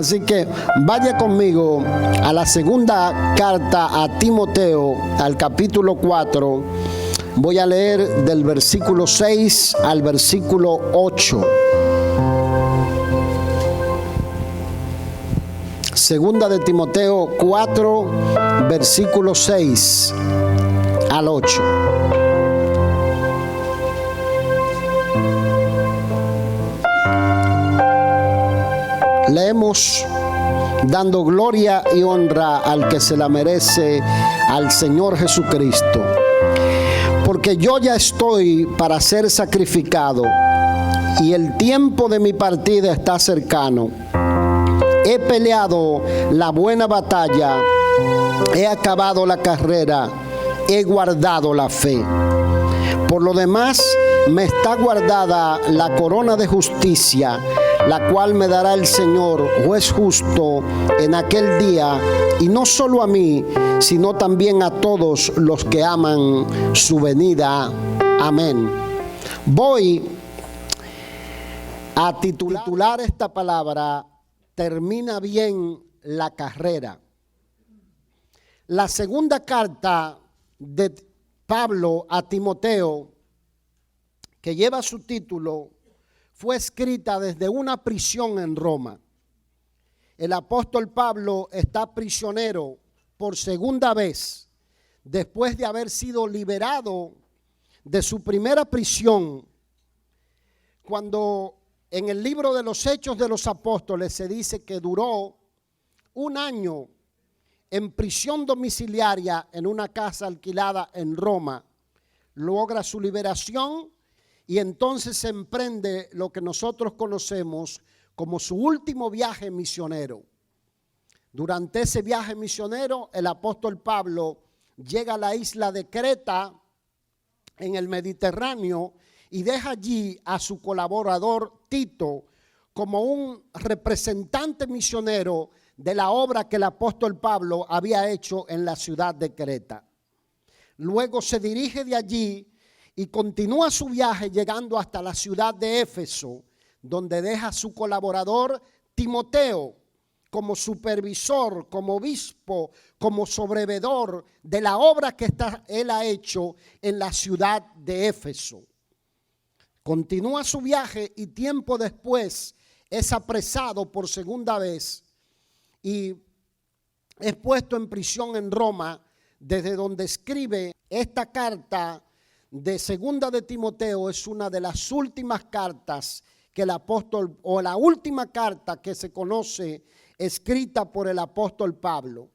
Así que vaya conmigo a la segunda carta a Timoteo, al capítulo 4. Voy a leer del versículo 6 al versículo 8. Segunda de Timoteo 4, versículo 6 al 8. Leemos dando gloria y honra al que se la merece, al Señor Jesucristo. Porque yo ya estoy para ser sacrificado y el tiempo de mi partida está cercano. He peleado la buena batalla, he acabado la carrera, he guardado la fe. Por lo demás, me está guardada la corona de justicia, la cual me dará el Señor, juez justo, en aquel día, y no solo a mí, sino también a todos los que aman su venida. Amén. Voy a titular esta palabra: termina bien la carrera. La segunda carta de Pablo a Timoteo, que lleva su título, fue escrita desde una prisión en Roma. El apóstol Pablo está prisionero por segunda vez, después de haber sido liberado de su primera prisión, cuando en el libro de los Hechos de los Apóstoles se dice que duró un año en prisión domiciliaria en una casa alquilada en Roma. Logra su liberación y entonces se emprende lo que nosotros conocemos como su último viaje misionero. Durante ese viaje misionero, el apóstol Pablo llega a la isla de Creta en el Mediterráneo y deja allí a su colaborador Tito como un representante misionero de la obra que el apóstol Pablo había hecho en la ciudad de Creta. Luego se dirige de allí y continúa su viaje llegando hasta la ciudad de Éfeso, donde deja a su colaborador Timoteo como supervisor, como obispo, como sobrevedor de la obra que él ha hecho en la ciudad de Éfeso. Continúa su viaje y tiempo después es apresado por segunda vez y es puesto en prisión en Roma, desde donde escribe esta carta de segunda de Timoteo. Es una de las últimas cartas que el apóstol, o la última carta que se conoce escrita por el apóstol Pablo.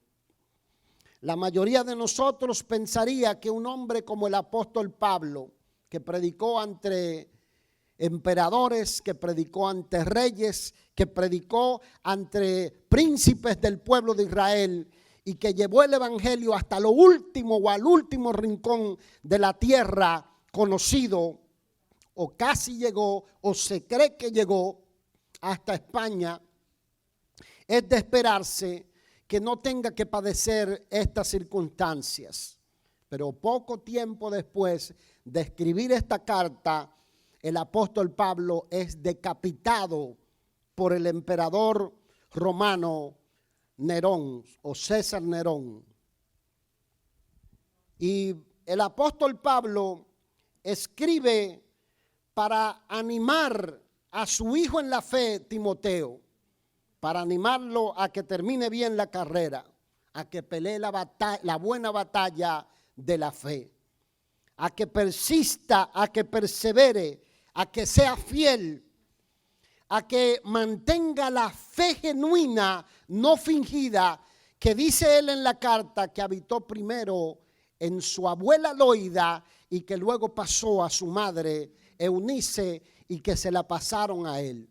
La mayoría de nosotros pensaría que un hombre como el apóstol Pablo, que predicó ante emperadores, que predicó ante reyes, que predicó ante príncipes del pueblo de Israel y que llevó el evangelio hasta lo último o al último rincón de la tierra conocido, o casi llegó, o se cree que llegó hasta España, es de esperarse que no tenga que padecer estas circunstancias. Pero poco tiempo después de escribir esta carta, el apóstol Pablo es decapitado por el emperador romano Nerón, o César Nerón. Y el apóstol Pablo escribe para animar a su hijo en la fe, Timoteo, para animarlo a que termine bien la carrera, a que pelee la buena batalla de la fe, a que persista, a que persevere, a que sea fiel, a que mantenga la fe genuina, no fingida, que dice él en la carta que habitó primero en su abuela Loida y que luego pasó a su madre Eunice y que se la pasaron a él.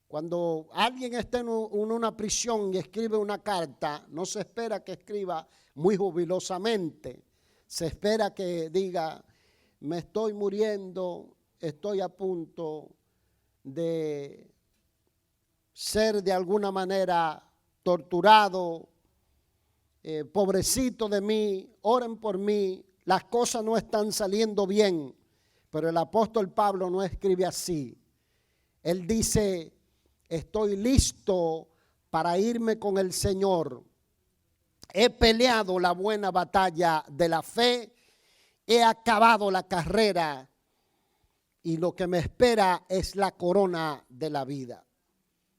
Cuando alguien está en una prisión y escribe una carta, no se espera que escriba muy jubilosamente. Se espera que diga: me estoy muriendo, estoy a punto de ser de alguna manera torturado, pobrecito de mí, oren por mí, las cosas no están saliendo bien. Pero el apóstol Pablo no escribe así. Él dice: estoy listo para irme con el Señor. He peleado la buena batalla de la fe, he acabado la carrera y lo que me espera es la corona de la vida.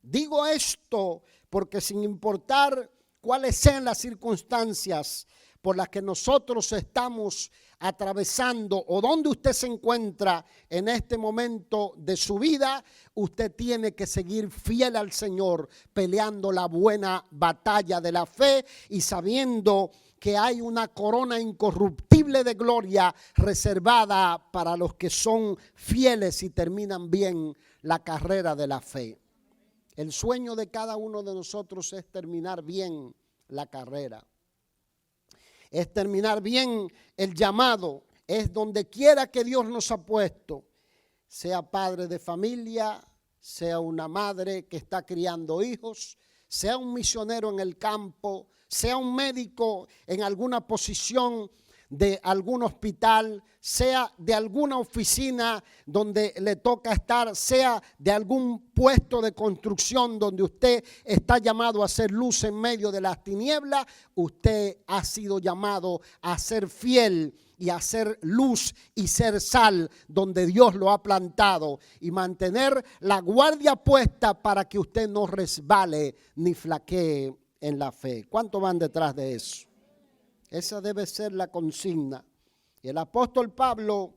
Digo esto porque sin importar cuáles sean las circunstancias por las que nosotros estamos atravesando o donde usted se encuentra en este momento de su vida, usted tiene que seguir fiel al Señor, peleando la buena batalla de la fe y sabiendo que hay una corona incorruptible de gloria reservada para los que son fieles y terminan bien la carrera de la fe. El sueño de cada uno de nosotros es terminar bien la carrera. Es terminar bien el llamado, es donde quiera que Dios nos ha puesto, sea padre de familia, sea una madre que está criando hijos, sea un misionero en el campo, sea un médico en alguna posición de algún hospital, sea de alguna oficina donde le toca estar, sea de algún puesto de construcción donde usted está llamado a ser luz en medio de las tinieblas, usted ha sido llamado a ser fiel y a ser luz y ser sal donde Dios lo ha plantado y mantener la guardia puesta para que usted no resbale ni flaquee en la fe. ¿Cuántos van detrás de eso? Esa debe ser la consigna. Y el apóstol Pablo,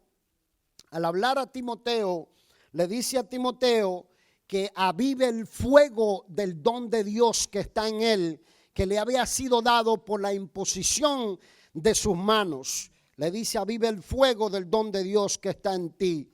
al hablar a Timoteo, le dice a Timoteo que avive el fuego del don de Dios que está en él, que le había sido dado por la imposición de sus manos. Le dice, avive el fuego del don de Dios que está en ti,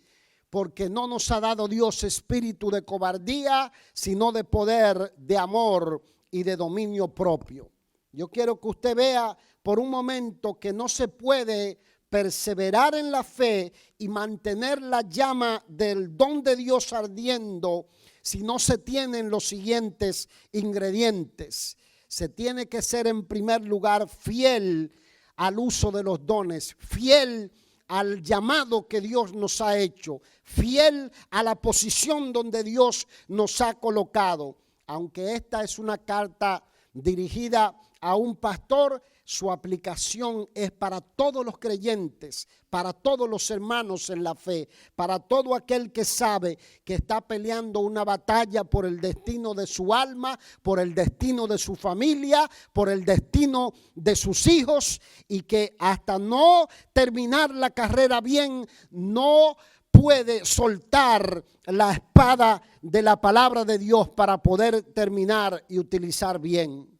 porque no nos ha dado Dios espíritu de cobardía, sino de poder, de amor y de dominio propio. Yo quiero que usted vea por un momento que no se puede perseverar en la fe y mantener la llama del don de Dios ardiendo si no se tienen los siguientes ingredientes. Se tiene que ser en primer lugar fiel al uso de los dones, fiel al llamado que Dios nos ha hecho, fiel a la posición donde Dios nos ha colocado. Aunque esta es una carta dirigida a un pastor, su aplicación es para todos los creyentes, para todos los hermanos en la fe, para todo aquel que sabe que está peleando una batalla por el destino de su alma, por el destino de su familia, por el destino de sus hijos, y que hasta no terminar la carrera bien, no puede soltar la espada de la palabra de Dios para poder terminar y utilizar bien.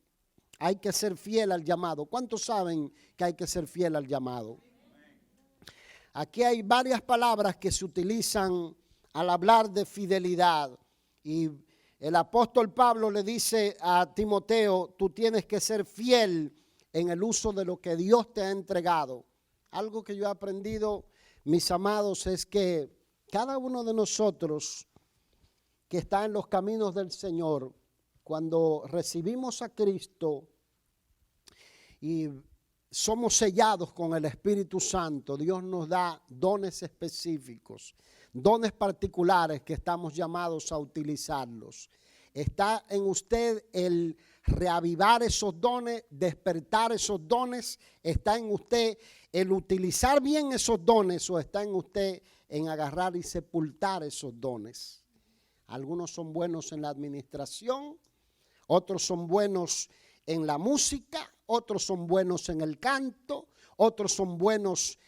Hay que ser fiel al llamado. ¿Cuántos saben que hay que ser fiel al llamado? Aquí hay varias palabras que se utilizan al hablar de fidelidad. Y el apóstol Pablo le dice a Timoteo, tú tienes que ser fiel en el uso de lo que Dios te ha entregado. Algo que yo he aprendido, mis amados, es que cada uno de nosotros que está en los caminos del Señor, cuando recibimos a Cristo y somos sellados con el Espíritu Santo, Dios nos da dones específicos, dones particulares que estamos llamados a utilizarlos. Está en usted el reavivar esos dones, despertar esos dones. Está en usted el utilizar bien esos dones, o está en usted en agarrar y sepultar esos dones. Algunos son buenos en la administración, otros son buenos en la música, otros son buenos en el canto, otros son buenos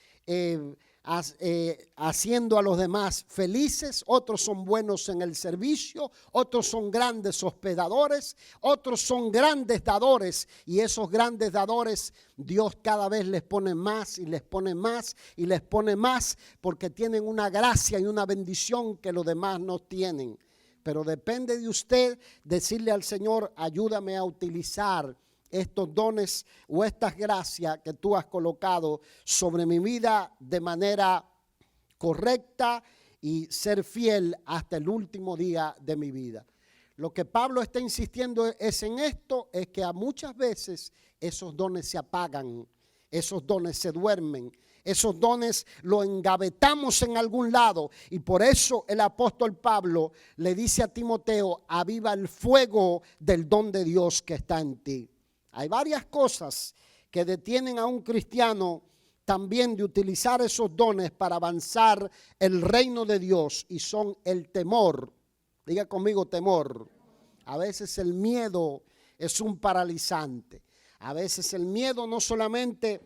haciendo a los demás felices, otros son buenos en el servicio, otros son grandes hospedadores, otros son grandes dadores, y esos grandes dadores Dios cada vez les pone más y les pone más y les pone más, porque tienen una gracia y una bendición que los demás no tienen. Pero depende de usted decirle al Señor, ayúdame a utilizar estos dones o estas gracias que tú has colocado sobre mi vida de manera correcta y ser fiel hasta el último día de mi vida. Lo que Pablo está insistiendo es en esto, es que a muchas veces esos dones se apagan, esos dones se duermen, Esos dones los engavetamos en algún lado. Y por eso el apóstol Pablo le dice a Timoteo: aviva el fuego del don de Dios que está en ti. Hay varias cosas que detienen a un cristiano también de utilizar esos dones para avanzar el reino de Dios, y son el temor. Diga conmigo: temor. A veces el miedo es un paralizante. A veces el miedo no solamente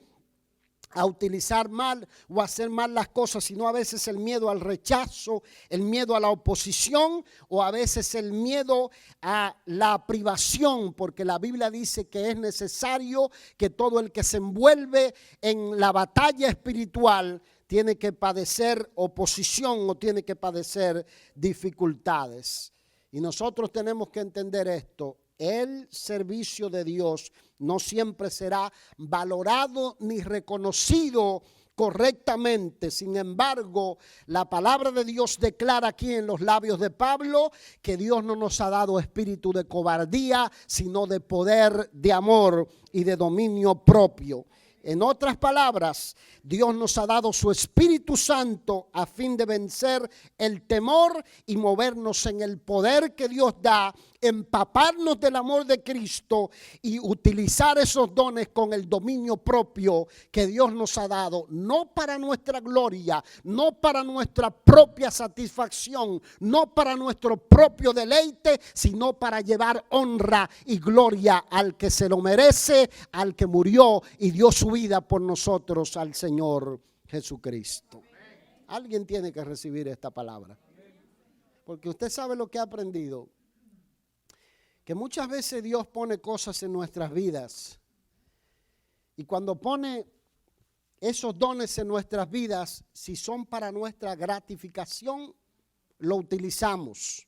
a utilizar mal o a hacer mal las cosas, sino a veces el miedo al rechazo, el miedo a la oposición, o a veces el miedo a la privación, porque la Biblia dice que es necesario que todo el que se envuelve en la batalla espiritual tiene que padecer oposición o tiene que padecer dificultades. Y nosotros tenemos que entender esto: el servicio de Dios no siempre será valorado ni reconocido correctamente. Sin embargo, la palabra de Dios declara aquí en los labios de Pablo que Dios no nos ha dado espíritu de cobardía, sino de poder, de amor y de dominio propio. En otras palabras, Dios nos ha dado su Espíritu Santo a fin de vencer el temor y movernos en el poder que Dios da, empaparnos del amor de Cristo y utilizar esos dones con el dominio propio que Dios nos ha dado, no para nuestra gloria, no para nuestra propia satisfacción, no para nuestro propio deleite, sino para llevar honra y gloria al que se lo merece, al que murió y dio su vida por nosotros, al Señor Jesucristo. Alguien tiene que recibir esta palabra, porque usted sabe lo que ha aprendido, que muchas veces Dios pone cosas en nuestras vidas, y cuando pone esos dones en nuestras vidas, si son para nuestra gratificación, lo utilizamos.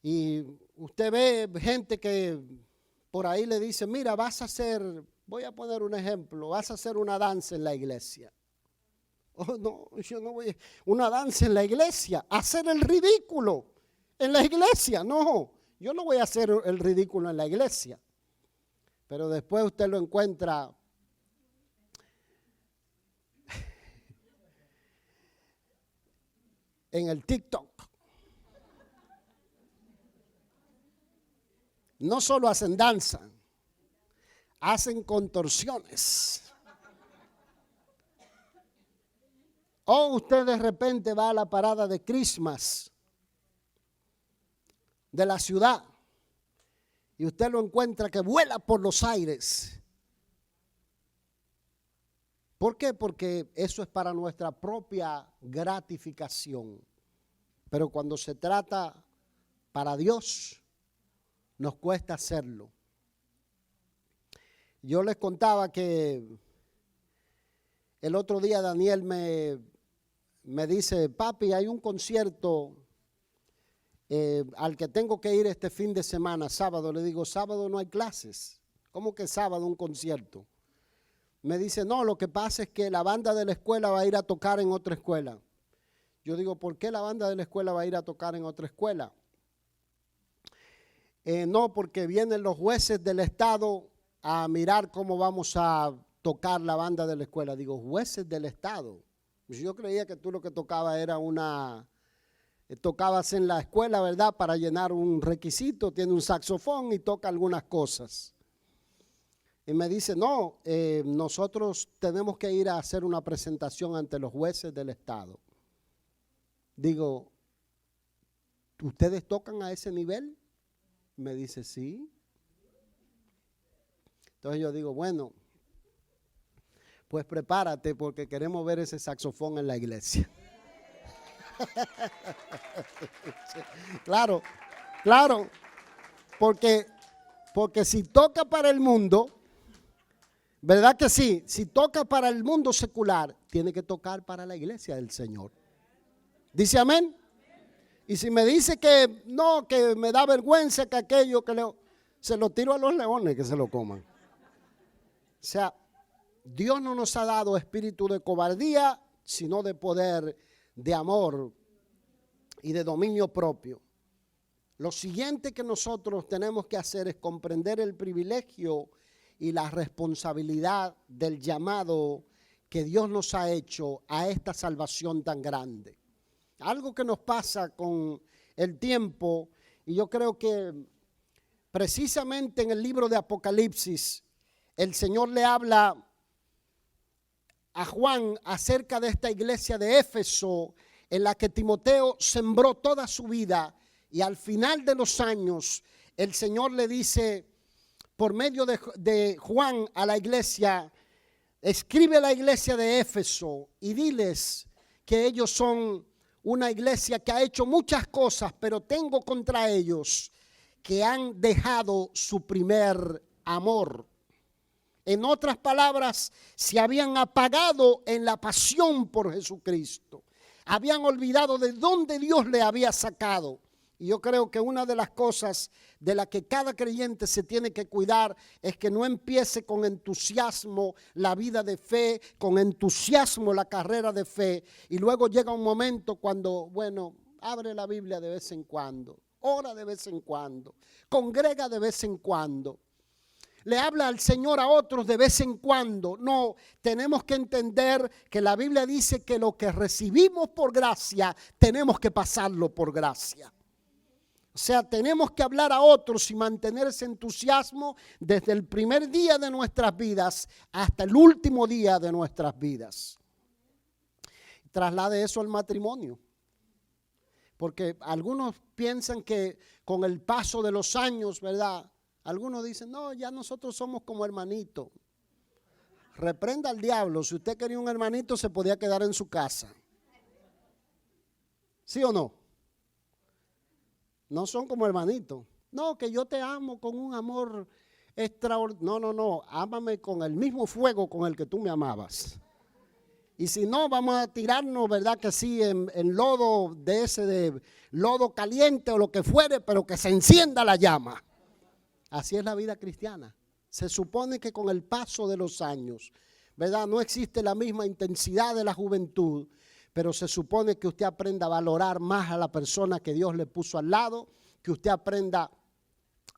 Y usted ve gente que por ahí le dice: mira, vas a hacer, voy a poner un ejemplo, vas a hacer una danza en la iglesia. Oh, no, yo no voy a una danza en la iglesia, hacer el ridículo en la iglesia. No, yo no voy a hacer el ridículo en la iglesia. Pero después usted lo encuentra en el TikTok. No solo hacen danza, hacen contorsiones. O usted de repente va a la parada de Christmas de la ciudad y usted lo encuentra que vuela por los aires. ¿Por qué? Porque eso es para nuestra propia gratificación. Pero cuando se trata para Dios, nos cuesta hacerlo. Yo les contaba que el otro día Daniel me dice: papi, hay un concierto al que tengo que ir este fin de semana, sábado. Le digo: sábado no hay clases. ¿Cómo que sábado un concierto? Me dice: no, lo que pasa es que la banda de la escuela va a ir a tocar en otra escuela. Yo digo: ¿por qué la banda de la escuela va a ir a tocar en otra escuela? No, porque vienen los jueces del estado a mirar cómo vamos a tocar la banda de la escuela. Digo: jueces del estado. Yo creía que tú lo que tocabas era tocabas en la escuela, ¿verdad? Para llenar un requisito, tiene un saxofón y toca algunas cosas. Y me dice: no, nosotros tenemos que ir a hacer una presentación ante los jueces del estado. Digo: ¿ustedes tocan a ese nivel? Me dice: sí. Entonces yo digo: bueno, pues prepárate porque queremos ver ese saxofón en la iglesia. Claro, claro, porque si toca para el mundo, ¿verdad que sí? Si toca para el mundo secular, tiene que tocar para la iglesia del Señor. ¿Dice amén? Y si me dice que no, que me da vergüenza que aquello que se lo tiro a los leones que se lo coman. O sea, Dios no nos ha dado espíritu de cobardía, sino de poder, de amor y de dominio propio. Lo siguiente que nosotros tenemos que hacer es comprender el privilegio y la responsabilidad del llamado que Dios nos ha hecho a esta salvación tan grande. Algo que nos pasa con el tiempo, y yo creo que precisamente en el libro de Apocalipsis, el Señor le habla a Juan acerca de esta iglesia de Éfeso, en la que Timoteo sembró toda su vida, y al final de los años el Señor le dice por medio de Juan a la iglesia: escribe a la iglesia de Éfeso y diles que ellos son una iglesia que ha hecho muchas cosas, pero tengo contra ellos que han dejado su primer amor. En otras palabras, se habían apagado en la pasión por Jesucristo. Habían olvidado de dónde Dios le había sacado. Y yo creo que una de las cosas de las que cada creyente se tiene que cuidar es que no empiece con entusiasmo la vida de fe, con entusiasmo la carrera de fe, y luego llega un momento cuando, bueno, abre la Biblia de vez en cuando, ora de vez en cuando, congrega de vez en cuando, le habla al Señor a otros de vez en cuando. No, tenemos que entender que la Biblia dice que lo que recibimos por gracia, tenemos que pasarlo por gracia. O sea, tenemos que hablar a otros y mantener ese entusiasmo desde el primer día de nuestras vidas hasta el último día de nuestras vidas. Traslade eso al matrimonio. Porque algunos piensan que con el paso de los años, ¿verdad? Algunos dicen, no, ya nosotros somos como hermanitos. Reprenda al diablo. Si usted quería un hermanito, se podía quedar en su casa. ¿Sí o no? No son como hermanitos. No, que yo te amo con un amor extraordinario. No. Ámame con el mismo fuego con el que tú me amabas. Y si no, vamos a tirarnos, ¿verdad? Que sí, en lodo de lodo caliente o lo que fuere, pero que se encienda la llama. Así es la vida cristiana. Se supone que con el paso de los años, ¿verdad? No existe la misma intensidad de la juventud, pero se supone que usted aprenda a valorar más a la persona que Dios le puso al lado, que usted aprenda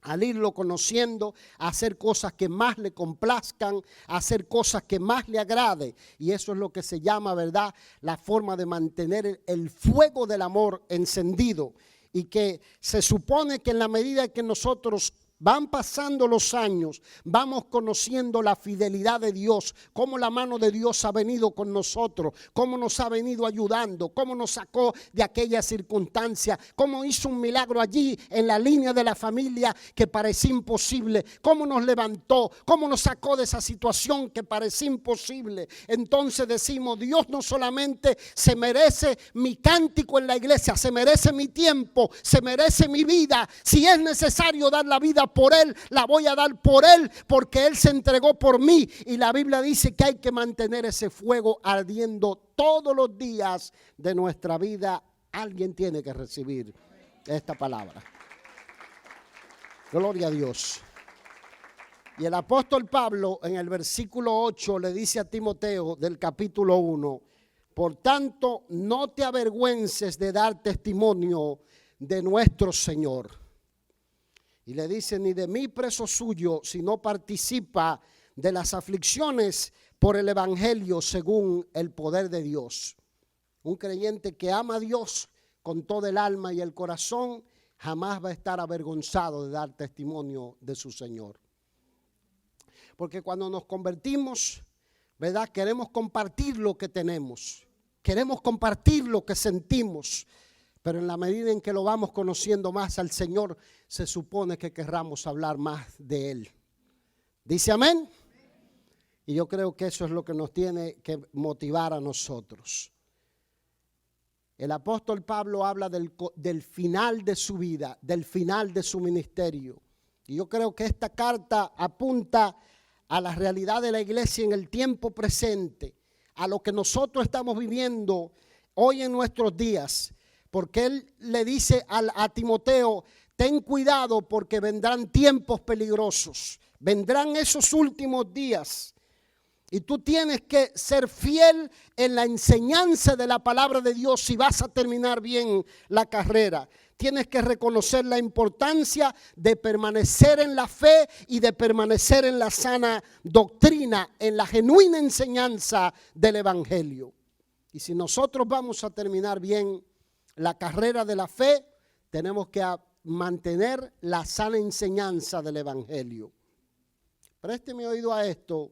al irlo conociendo, a hacer cosas que más le complazcan, a hacer cosas que más le agrade. Y eso es lo que se llama, ¿verdad?, la forma de mantener el fuego del amor encendido. Y que se supone que en la medida que nosotros van pasando los años, vamos conociendo la fidelidad de Dios, cómo la mano de Dios ha venido con nosotros, cómo nos ha venido ayudando, cómo nos sacó de aquella circunstancia, cómo hizo un milagro allí en la línea de la familia que parecía imposible, cómo nos levantó, cómo nos sacó de esa situación que parecía imposible. Entonces decimos, Dios no solamente se merece mi cántico en la iglesia, se merece mi tiempo, se merece mi vida. Si es necesario dar la vida por Él, la voy a dar por Él, porque Él se entregó por mí. Y la Biblia dice que hay que mantener ese fuego ardiendo todos los días de nuestra vida. Alguien tiene que recibir esta palabra. Gloria a Dios. Y el apóstol Pablo en el versículo 8 le dice a Timoteo del capítulo 1: por tanto, no te avergüences de dar testimonio de nuestro Señor. Y le dice, ni de mí preso suyo, sino participa de las aflicciones por el evangelio según el poder de Dios. Un creyente que ama a Dios con todo el alma y el corazón jamás va a estar avergonzado de dar testimonio de su Señor. Porque cuando nos convertimos, ¿verdad?, queremos compartir lo que tenemos, queremos compartir lo que sentimos. Pero en la medida en que lo vamos conociendo más al Señor, se supone que querramos hablar más de Él. ¿Dice amén? Y yo creo que eso es lo que nos tiene que motivar a nosotros. El apóstol Pablo habla del final de su vida, del final de su ministerio. Y yo creo que esta carta apunta a la realidad de la iglesia en el tiempo presente, a lo que nosotros estamos viviendo hoy en nuestros días. Porque él le dice a Timoteo, ten cuidado porque vendrán tiempos peligrosos, vendrán esos últimos días. Y tú tienes que ser fiel en la enseñanza de la palabra de Dios si vas a terminar bien la carrera. Tienes que reconocer la importancia de permanecer en la fe y de permanecer en la sana doctrina, en la genuina enseñanza del evangelio. Y si nosotros vamos a terminar bien la carrera de la fe, tenemos que mantener la sana enseñanza del evangelio. Présteme oído a esto,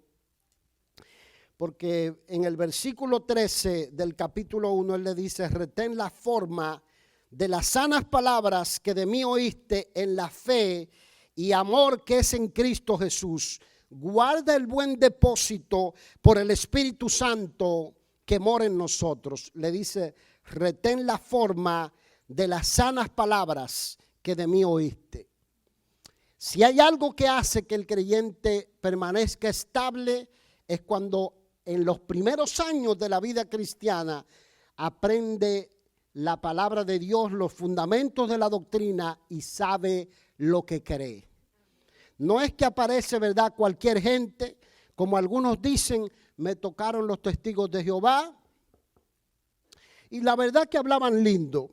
porque en el versículo 13 del capítulo 1 él le dice: retén la forma de las sanas palabras que de mí oíste en la fe y amor que es en Cristo Jesús. Guarda el buen depósito por el Espíritu Santo que mora en nosotros. Le dice: retén la forma de las sanas palabras que de mí oíste. Si hay algo que hace que el creyente permanezca estable, es cuando en los primeros años de la vida cristiana aprende la palabra de Dios, los fundamentos de la doctrina y sabe lo que cree. No es que aparece, ¿verdad?, cualquier gente, como algunos dicen: me tocaron los testigos de Jehová y la verdad que hablaban lindo.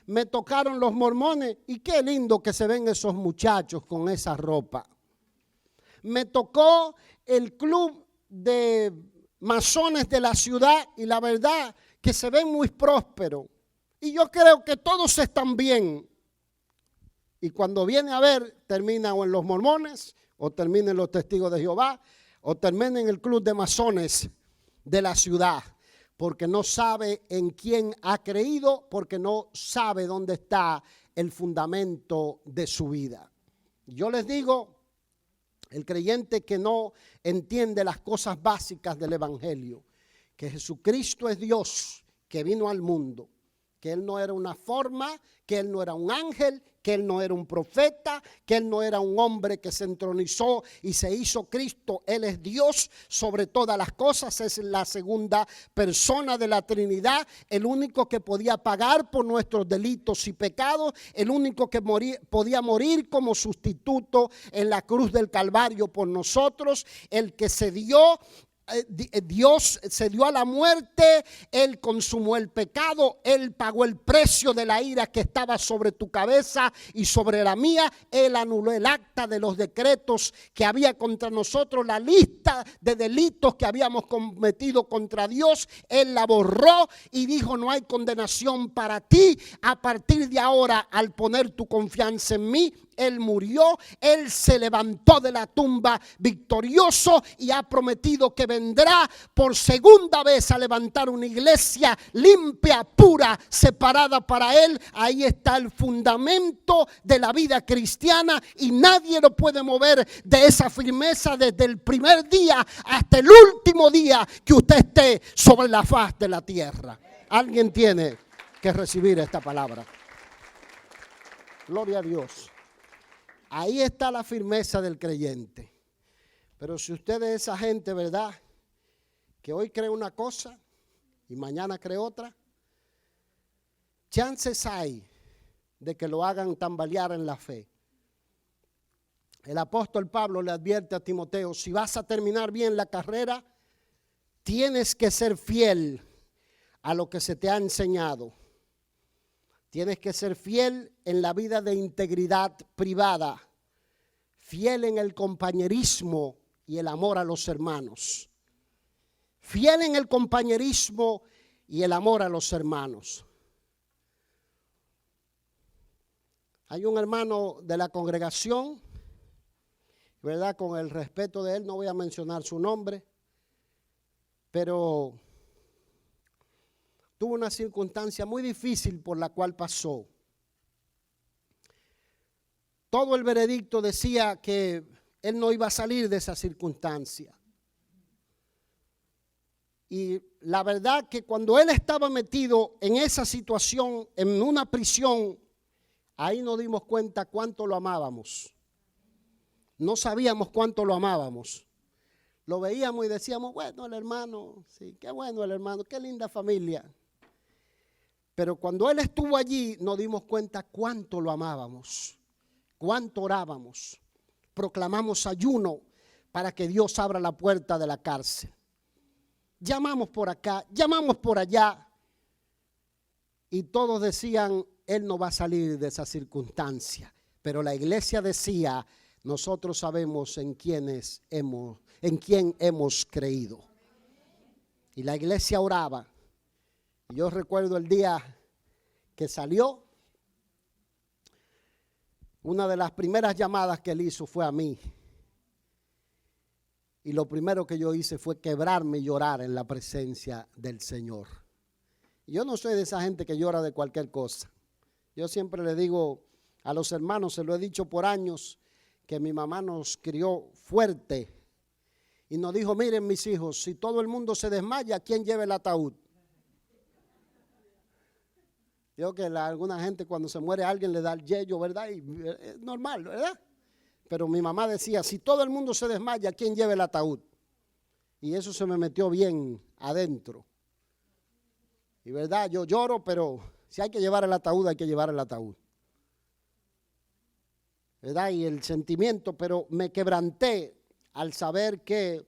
Me tocaron los mormones y qué lindo que se ven esos muchachos con esa ropa. Me tocó el club de masones de la ciudad y la verdad que se ven muy prósperos. Y yo creo que todos están bien. Y cuando viene a ver, termina o en los mormones, o termina en los testigos de Jehová, o termina en el club de masones de la ciudad. Porque no sabe en quién ha creído, porque no sabe dónde está el fundamento de su vida. Yo les digo, el creyente que no entiende las cosas básicas del evangelio, que Jesucristo es Dios, que vino al mundo, que Él no era una forma, que Él no era un ángel, que Él no era un profeta, que Él no era un hombre que se entronizó y se hizo Cristo. Él es Dios sobre todas las cosas, es la segunda persona de la Trinidad, el único que podía pagar por nuestros delitos y pecados, el único que podía morir como sustituto en la cruz del Calvario por nosotros, el que se dio. Dios se dio a la muerte, Él consumó el pecado, Él pagó el precio de la ira que estaba sobre tu cabeza y sobre la mía. Él anuló el acta de los decretos que había contra nosotros, la lista de delitos que habíamos cometido contra Dios. Él la borró y dijo: no hay condenación para ti a partir de ahora al poner tu confianza en mí. Él murió, Él se levantó de la tumba victorioso y ha prometido que vendrá por segunda vez a levantar una iglesia limpia, pura, separada para Él. Ahí está el fundamento de la vida cristiana y nadie lo puede mover de esa firmeza desde el primer día hasta el último día que usted esté sobre la faz de la tierra. Alguien tiene que recibir esta palabra. Gloria a Dios. Ahí está la firmeza del creyente. Pero si usted es esa gente, ¿verdad?, que hoy cree una cosa y mañana cree otra, chances hay de que lo hagan tambalear en la fe. El apóstol Pablo le advierte a Timoteo: si vas a terminar bien la carrera, tienes que ser fiel a lo que se te ha enseñado. Tienes que ser fiel en la vida de integridad privada, fiel en el compañerismo y el amor a los hermanos. Fiel en el compañerismo y el amor a los hermanos. Hay un hermano de la congregación, ¿verdad? Con el respeto de él, no voy a mencionar su nombre, pero tuvo una circunstancia muy difícil por la cual pasó. Todo el veredicto decía que él no iba a salir de esa circunstancia. Y la verdad que cuando él estaba metido en esa situación, en una prisión, ahí nos dimos cuenta cuánto lo amábamos. No sabíamos cuánto lo amábamos. Lo veíamos y decíamos: bueno, el hermano, sí, qué bueno el hermano, qué linda familia. Pero cuando él estuvo allí, nos dimos cuenta cuánto lo amábamos, cuánto orábamos, proclamamos ayuno, para que Dios abra la puerta de la cárcel. Llamamos por acá, llamamos por allá. Y todos decían, él no va a salir de esa circunstancia. Pero la iglesia decía, nosotros sabemos en quién hemos creído. Y la iglesia oraba. Y yo recuerdo el día que salió, una de las primeras llamadas que él hizo fue a mí. Y lo primero que yo hice fue quebrarme y llorar en la presencia del Señor. Yo no soy de esa gente que llora de cualquier cosa. Yo siempre le digo a los hermanos, se lo he dicho por años, que mi mamá nos crió fuerte. Y nos dijo, miren mis hijos, si todo el mundo se desmaya, ¿quién lleva el ataúd? Yo que alguna gente cuando se muere alguien le da el yello, ¿verdad? Y es normal, ¿verdad? Pero mi mamá decía, si todo el mundo se desmaya, ¿quién lleva el ataúd? Y eso se me metió bien adentro. Y verdad, yo lloro, pero si hay que llevar el ataúd, hay que llevar el ataúd. ¿Verdad? Y el sentimiento, pero me quebranté al saber que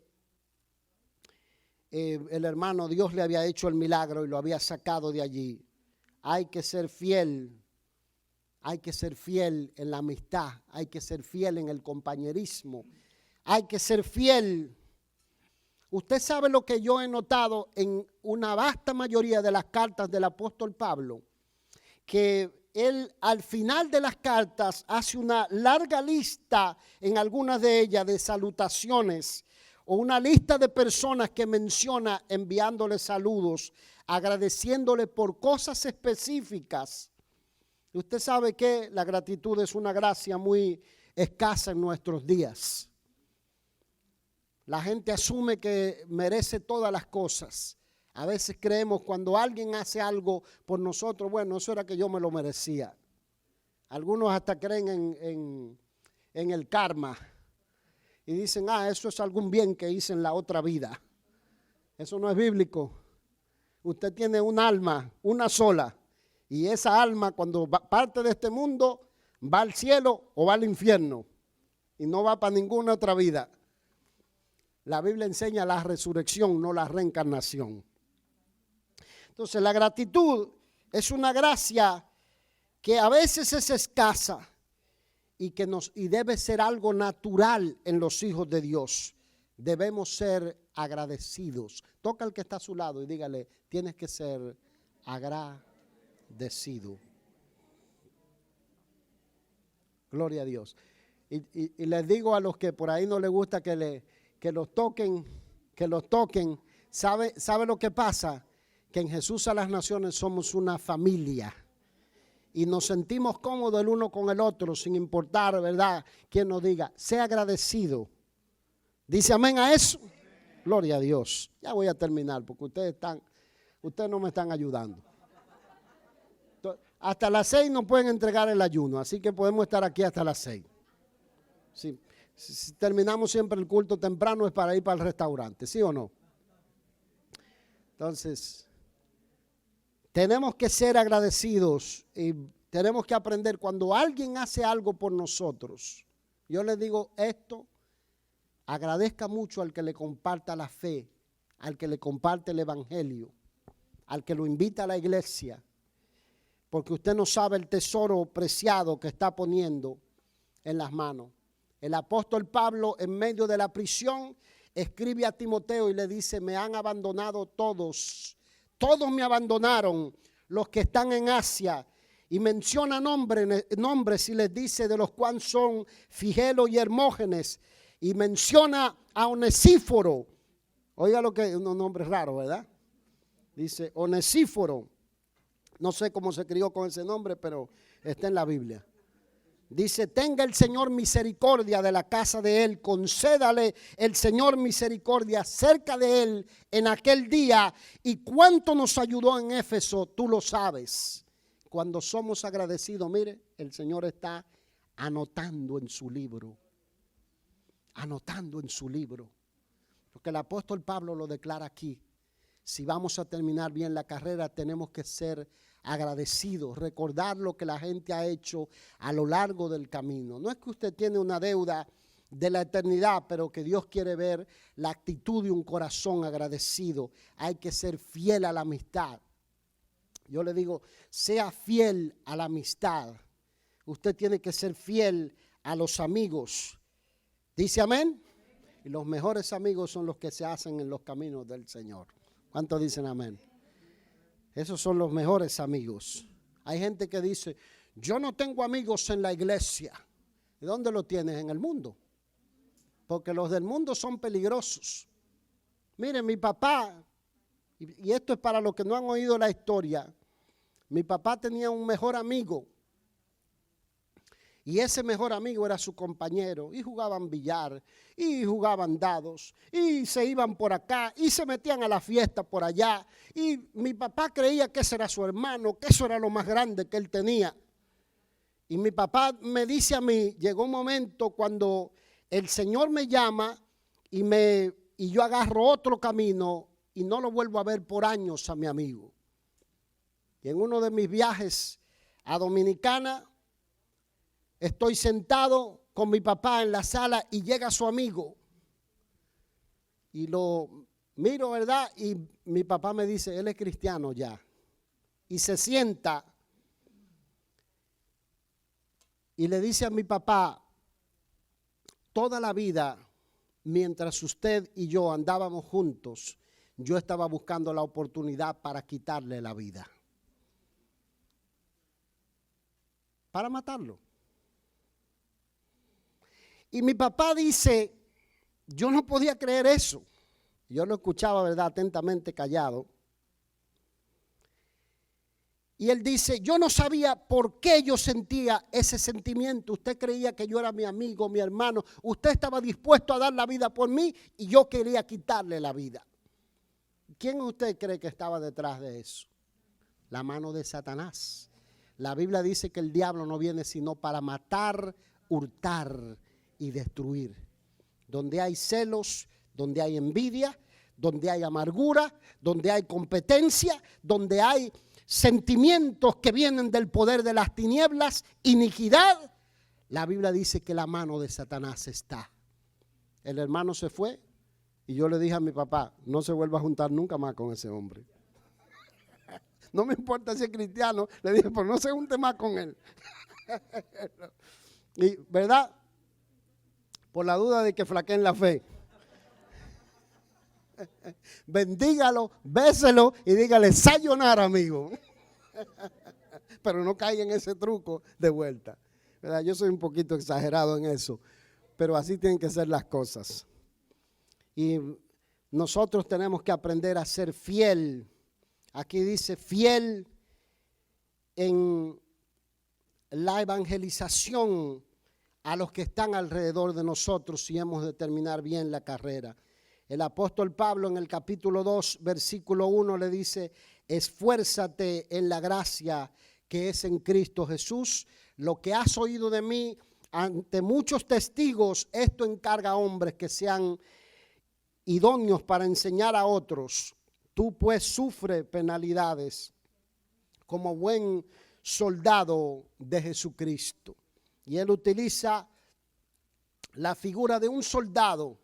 el hermano, Dios le había hecho el milagro y lo había sacado de allí. Hay que ser fiel en la amistad, hay que ser fiel en el compañerismo, hay que ser fiel. Usted sabe lo que yo he notado en una vasta mayoría de las cartas del apóstol Pablo, que él al final de las cartas hace una larga lista en algunas de ellas de salutaciones o una lista de personas que menciona enviándole saludos, agradeciéndole por cosas específicas. Usted sabe que la gratitud es una gracia muy escasa en nuestros días. La gente asume que merece todas las cosas. A veces creemos cuando alguien hace algo por nosotros, bueno, eso era que yo me lo merecía. Algunos hasta creen en el karma y dicen, eso es algún bien que hice en la otra vida. Eso no es bíblico. Usted tiene un alma, una sola, y esa alma cuando parte de este mundo va al cielo o va al infierno y no va para ninguna otra vida. La Biblia enseña la resurrección, no la reencarnación. Entonces la gratitud es una gracia que a veces es escasa y debe ser algo natural en los hijos de Dios. Debemos ser agradecidos. Toca al que está a su lado y dígale, tienes que ser agradecido. Gloria a Dios. Y les digo a los que por ahí no les gusta que los toquen, ¿sabe lo que pasa? Que en Jesús a las Naciones somos una familia. Y nos sentimos cómodos el uno con el otro, sin importar, ¿verdad?, quién nos diga. Sea agradecido. ¿Dice amén a eso? Gloria a Dios. Ya voy a terminar porque ustedes no me están ayudando. Hasta las 6 no pueden entregar el ayuno, así que podemos estar aquí hasta las 6. Si terminamos siempre el culto temprano es para ir para el restaurante, ¿sí o no? Entonces, tenemos que ser agradecidos y tenemos que aprender cuando alguien hace algo por nosotros. Yo les digo esto, agradezca mucho al que le comparta la fe, al que le comparte el evangelio, al que lo invita a la iglesia, porque usted no sabe el tesoro preciado que está poniendo en las manos. El apóstol Pablo, en medio de la prisión, escribe a Timoteo y le dice, me han abandonado todos me abandonaron, los que están en Asia, y menciona nombres y les dice de los cuales son Figelo y Hermógenes, y menciona a Onesíforo. Oiga lo que, unos nombres raros, ¿verdad? Dice Onesíforo, no sé cómo se crió con ese nombre, pero está en la Biblia. Dice, tenga el Señor misericordia de la casa de él, concédale el Señor misericordia cerca de él en aquel día. Y cuánto nos ayudó en Éfeso, tú lo sabes. Cuando somos agradecidos, mire, el Señor está anotando en su libro. Anotando en su libro. Porque el apóstol Pablo lo declara aquí. Si vamos a terminar bien la carrera, tenemos que ser agradecidos, recordar lo que la gente ha hecho a lo largo del camino. No es que usted tiene una deuda de la eternidad, pero que Dios quiere ver la actitud de un corazón agradecido. Hay que ser fiel a la amistad. Yo le digo, sea fiel a la amistad. Usted tiene que ser fiel a los amigos. ¿Dice amén? Y los mejores amigos son los que se hacen en los caminos del Señor. ¿Cuántos dicen amén? Esos son los mejores amigos. Hay gente que dice, yo no tengo amigos en la iglesia. ¿De dónde lo tienes? En el mundo. Porque los del mundo son peligrosos. Miren, mi papá, y esto es para los que no han oído la historia, mi papá tenía un mejor amigo. Y ese mejor amigo era su compañero. Y jugaban billar, y jugaban dados, y se iban por acá, y se metían a la fiesta por allá. Y mi papá creía que ese era su hermano, que eso era lo más grande que él tenía. Y mi papá me dice a mí, llegó un momento cuando el Señor me llama y yo agarro otro camino y no lo vuelvo a ver por años a mi amigo. Y en uno de mis viajes a Dominicana, estoy sentado con mi papá en la sala y llega su amigo. Y lo miro, ¿verdad? Y mi papá me dice, él es cristiano ya. Y se sienta y le dice a mi papá, toda la vida, mientras usted y yo andábamos juntos, yo estaba buscando la oportunidad para quitarle la vida. Para matarlo. Y mi papá dice, yo no podía creer eso. Yo lo escuchaba, ¿verdad?, atentamente callado. Y él dice, yo no sabía por qué yo sentía ese sentimiento. Usted creía que yo era mi amigo, mi hermano. Usted estaba dispuesto a dar la vida por mí y yo quería quitarle la vida. ¿Quién usted cree que estaba detrás de eso? La mano de Satanás. La Biblia dice que el diablo no viene sino para matar, hurtar y destruir. Donde hay celos, donde hay envidia, donde hay amargura, donde hay competencia, donde hay sentimientos que vienen del poder de las tinieblas, iniquidad, la Biblia dice que la mano de Satanás está. El hermano se fue y yo le dije a mi papá, no se vuelva a juntar nunca más con ese hombre. No me importa si es cristiano, le dije, pero no se junte más con él. Y, ¿verdad? Por la duda de que flaqueen la fe. Bendígalo, béselo y dígale sayonara, amigo. Pero no caiga en ese truco de vuelta, ¿verdad? Yo soy un poquito exagerado en eso, pero así tienen que ser las cosas. Y nosotros tenemos que aprender a ser fiel. Aquí dice fiel en la evangelización a los que están alrededor de nosotros si hemos de terminar bien la carrera. El apóstol Pablo en el capítulo 2, versículo 1 le dice, esfuérzate en la gracia que es en Cristo Jesús. Lo que has oído de mí ante muchos testigos, esto encarga a hombres que sean idóneos para enseñar a otros. Tú pues sufre penalidades como buen soldado de Jesucristo. Y él utiliza la figura de un soldado,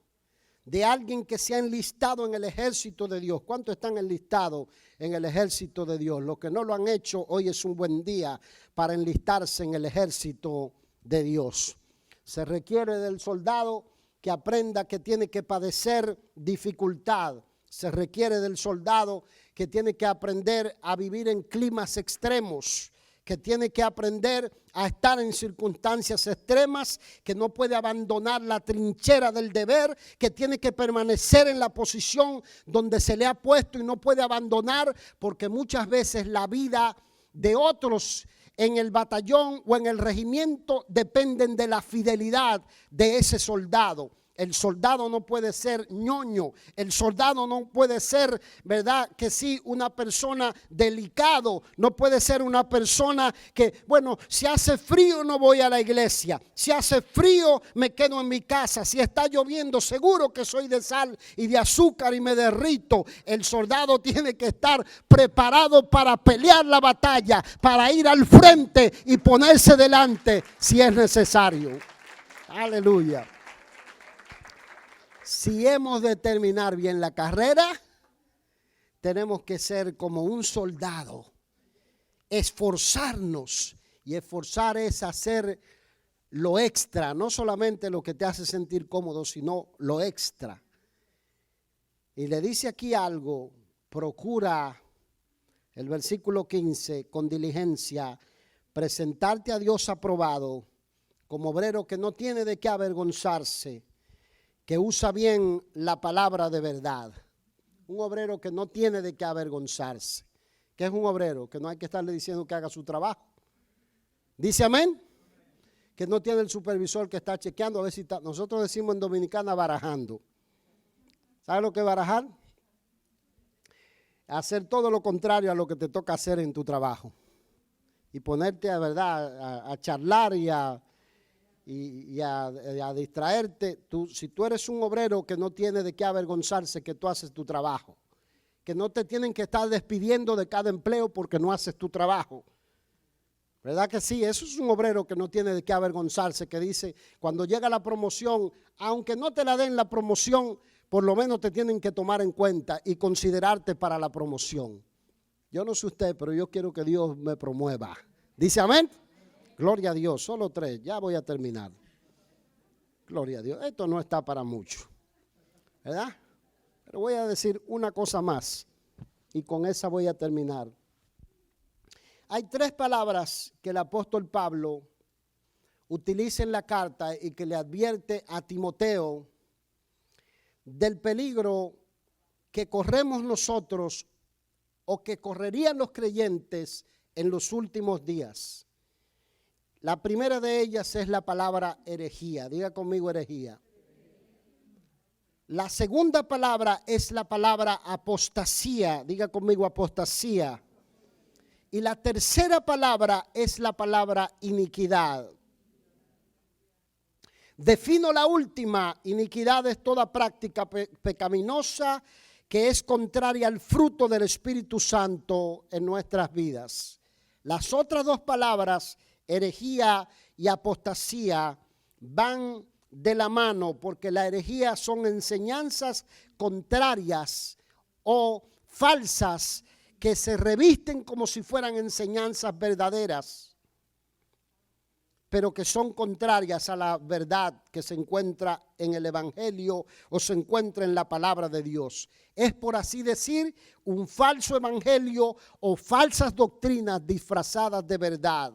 de alguien que se ha enlistado en el ejército de Dios. ¿Cuántos están enlistados en el ejército de Dios? Los que no lo han hecho, hoy es un buen día para enlistarse en el ejército de Dios. Se requiere del soldado que aprenda que tiene que padecer dificultad. Se requiere del soldado que tiene que aprender a vivir en climas extremos, que tiene que aprender a estar en circunstancias extremas, que no puede abandonar la trinchera del deber, que tiene que permanecer en la posición donde se le ha puesto y no puede abandonar, porque muchas veces la vida de otros en el batallón o en el regimiento dependen de la fidelidad de ese soldado. El soldado no puede ser ñoño, el soldado no puede ser, ¿verdad? Que sí, una persona delicado, no puede ser una persona que, bueno, si hace frío no voy a la iglesia, si hace frío me quedo en mi casa, si está lloviendo seguro que soy de sal y de azúcar y me derrito. El soldado tiene que estar preparado para pelear la batalla, para ir al frente y ponerse delante si es necesario. Aleluya. Si hemos de terminar bien la carrera, tenemos que ser como un soldado, esforzarnos. Y esforzar es hacer lo extra, no solamente lo que te hace sentir cómodo, sino lo extra. Y le dice aquí algo: procura, el versículo 15, con diligencia, presentarte a Dios aprobado, como obrero que no tiene de qué avergonzarse, que usa bien la palabra de verdad. Un obrero que no tiene de qué avergonzarse. ¿Qué es un obrero? Que no hay que estarle diciendo que haga su trabajo. ¿Dice amén? Que no tiene el supervisor que está chequeando a ver si está. Nosotros decimos en Dominicana barajando. ¿Sabes lo que es barajar? Hacer todo lo contrario a lo que te toca hacer en tu trabajo. Y ponerte a verdad a charlar y a distraerte. Si tú eres un obrero que no tiene de qué avergonzarse, que tú haces tu trabajo. Que no te tienen que estar despidiendo de cada empleo porque no haces tu trabajo. ¿Verdad que sí? Eso es un obrero que no tiene de qué avergonzarse, que dice, cuando llega la promoción, aunque no te la den la promoción, por lo menos te tienen que tomar en cuenta y considerarte para la promoción. Yo no sé usted, pero yo quiero que Dios me promueva. ¿Dice amén? Gloria a Dios. Solo 3, ya voy a terminar. Gloria a Dios. Esto no está para mucho, ¿verdad? Pero voy a decir una cosa más y con esa voy a terminar. Hay 3 palabras que el apóstol Pablo utiliza en la carta y que le advierte a Timoteo del peligro que corremos nosotros o que correrían los creyentes en los últimos días. La primera de ellas es la palabra herejía. Diga conmigo herejía. La segunda palabra es la palabra apostasía. Diga conmigo apostasía. Y la tercera palabra es la palabra iniquidad. Defino la última: iniquidad es toda práctica pecaminosa que es contraria al fruto del Espíritu Santo en nuestras vidas. Las otras 2 palabras, herejía y apostasía, van de la mano, porque la herejía son enseñanzas contrarias o falsas que se revisten como si fueran enseñanzas verdaderas, pero que son contrarias a la verdad que se encuentra en el Evangelio o se encuentra en la palabra de Dios. Es, por así decir, un falso evangelio o falsas doctrinas disfrazadas de verdad.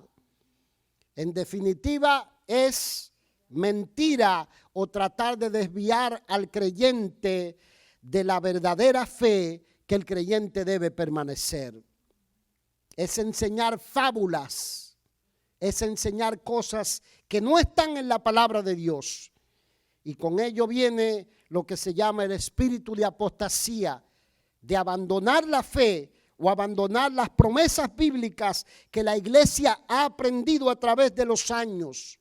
En definitiva, es mentira o tratar de desviar al creyente de la verdadera fe que el creyente debe permanecer. Es enseñar fábulas, es enseñar cosas que no están en la palabra de Dios. Y con ello viene lo que se llama el espíritu de apostasía, de abandonar la fe o abandonar las promesas bíblicas que la iglesia ha aprendido a través de los años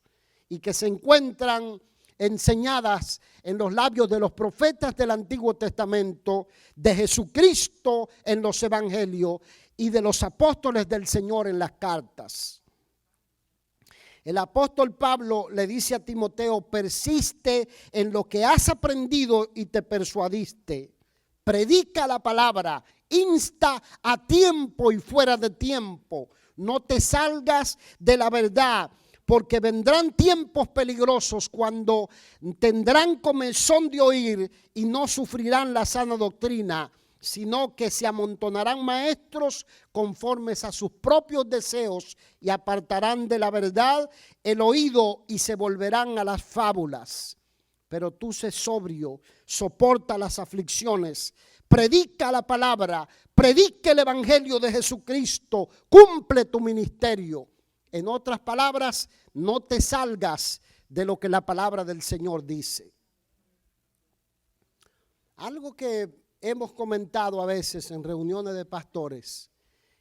y que se encuentran enseñadas en los labios de los profetas del Antiguo Testamento, de Jesucristo en los evangelios y de los apóstoles del Señor en las cartas. El apóstol Pablo le dice a Timoteo: persiste en lo que has aprendido y te persuadiste. Predica la palabra, insta a tiempo y fuera de tiempo. No te salgas de la verdad, porque vendrán tiempos peligrosos cuando tendrán comezón de oír y no sufrirán la sana doctrina, sino que se amontonarán maestros conformes a sus propios deseos y apartarán de la verdad el oído y se volverán a las fábulas. Pero tú sé sobrio, soporta las aflicciones, predica la palabra, predica el evangelio de Jesucristo, cumple tu ministerio. En otras palabras, no te salgas de lo que la palabra del Señor dice. Algo que hemos comentado a veces en reuniones de pastores,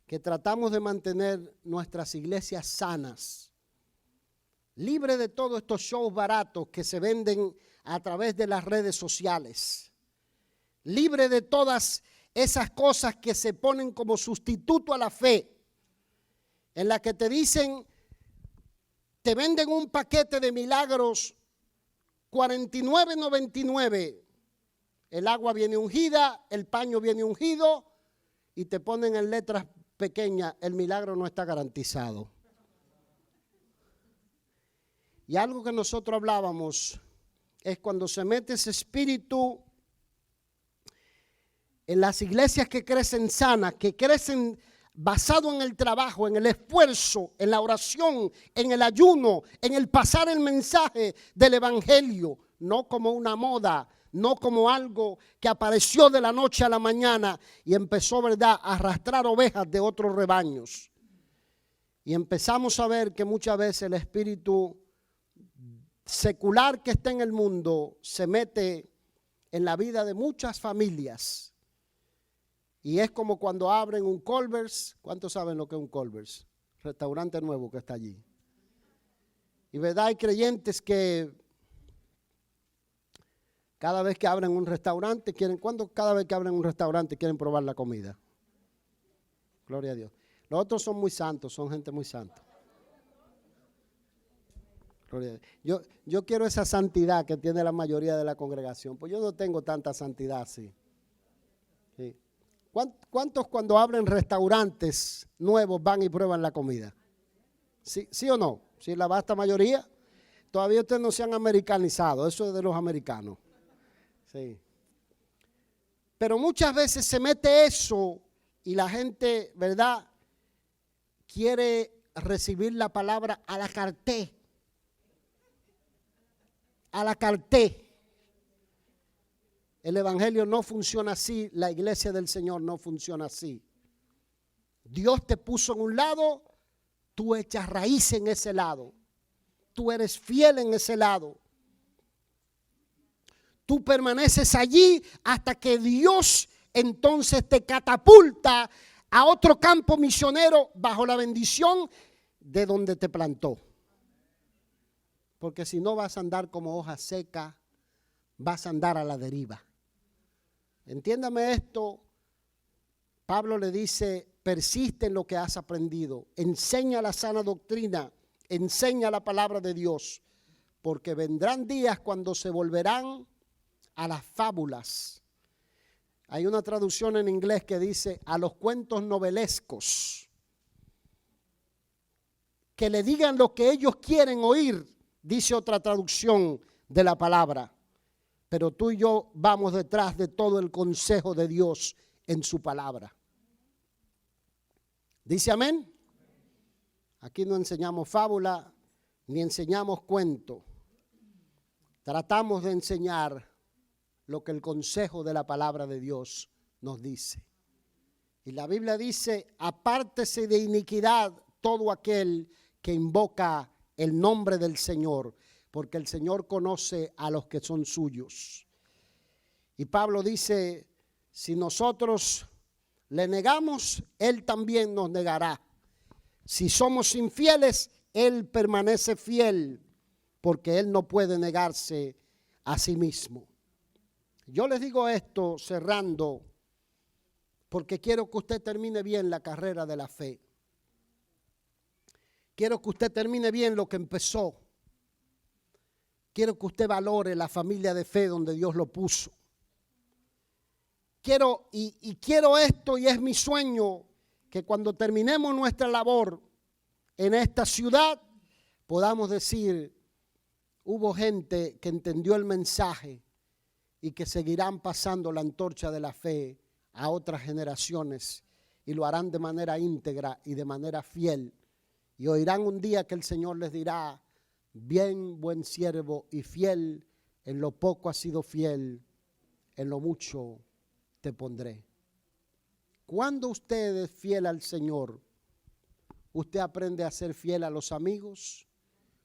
que tratamos de mantener nuestras iglesias sanas, libre de todos estos shows baratos que se venden a través de las redes sociales, libre de todas esas cosas que se ponen como sustituto a la fe, en la que te dicen, te venden un paquete de milagros $49.99 El agua viene ungida, el paño viene ungido y te ponen en letras pequeñas, el milagro no está garantizado. Y algo que nosotros hablábamos es cuando se mete ese espíritu en las iglesias que crecen sanas, que crecen basado en el trabajo, en el esfuerzo, en la oración, en el ayuno, en el pasar el mensaje del evangelio, no como una moda, no como algo que apareció de la noche a la mañana y empezó, ¿verdad?, a arrastrar ovejas de otros rebaños. Y empezamos a ver que muchas veces el espíritu secular que está en el mundo se mete en la vida de muchas familias. Y es como cuando abren un Culver's. ¿Cuántos saben lo que es un Culver's? Restaurante nuevo que está allí. Y verdad, hay creyentes que cada vez que abren un restaurante cada vez que abren un restaurante quieren probar la comida. Gloria a Dios. Los otros son muy santos, son gente muy santa. Gloria a Dios. Yo quiero esa santidad que tiene la mayoría de la congregación, pues yo no tengo tanta santidad así. Sí. ¿Cuántos cuando abren restaurantes nuevos van y prueban la comida? ¿Sí o no? ¿Sí, la vasta mayoría? Todavía ustedes no se han americanizado, eso es de los americanos. Sí. Pero muchas veces se mete eso y la gente, ¿verdad?, quiere recibir la palabra a la carté. A la carté. El evangelio no funciona así, la iglesia del Señor no funciona así. Dios te puso en un lado, tú echas raíz en ese lado. Tú eres fiel en ese lado. Tú permaneces allí hasta que Dios entonces te catapulta a otro campo misionero bajo la bendición de donde te plantó. Porque si no vas a andar como hoja seca, vas a andar a la deriva. Entiéndame esto, Pablo le dice, persiste en lo que has aprendido, enseña la sana doctrina, enseña la palabra de Dios, porque vendrán días cuando se volverán a las fábulas. Hay una traducción en inglés que dice a los cuentos novelescos, que le digan lo que ellos quieren oír, dice otra traducción de la palabra. Pero tú y yo vamos detrás de todo el consejo de Dios en su palabra. ¿Dice amén? Aquí no enseñamos fábula ni enseñamos cuento. Tratamos de enseñar lo que el consejo de la palabra de Dios nos dice. Y la Biblia dice, apártese de iniquidad todo aquel que invoca el nombre del Señor, porque el Señor conoce a los que son suyos. Y Pablo dice, si nosotros le negamos, Él también nos negará. Si somos infieles, Él permanece fiel, porque Él no puede negarse a sí mismo. Yo les digo esto cerrando, porque quiero que usted termine bien la carrera de la fe. Quiero que usted termine bien lo que empezó. Quiero que usted valore la familia de fe donde Dios lo puso. Quiero esto, y es mi sueño, que cuando terminemos nuestra labor en esta ciudad, podamos decir, hubo gente que entendió el mensaje y que seguirán pasando la antorcha de la fe a otras generaciones y lo harán de manera íntegra y de manera fiel. Y oirán un día que el Señor les dirá, bien, buen siervo y fiel, en lo poco has sido fiel, en lo mucho te pondré. Cuando usted es fiel al Señor, usted aprende a ser fiel a los amigos,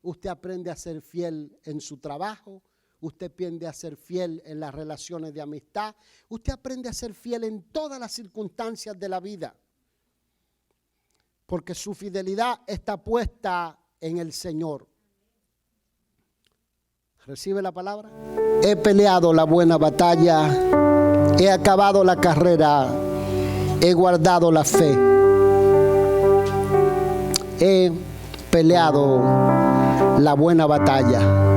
usted aprende a ser fiel en su trabajo, usted aprende a ser fiel en las relaciones de amistad, usted aprende a ser fiel en todas las circunstancias de la vida, porque su fidelidad está puesta en el Señor. ¿Recibe la palabra? He peleado la buena batalla, he acabado la carrera, he guardado la fe, he peleado la buena batalla.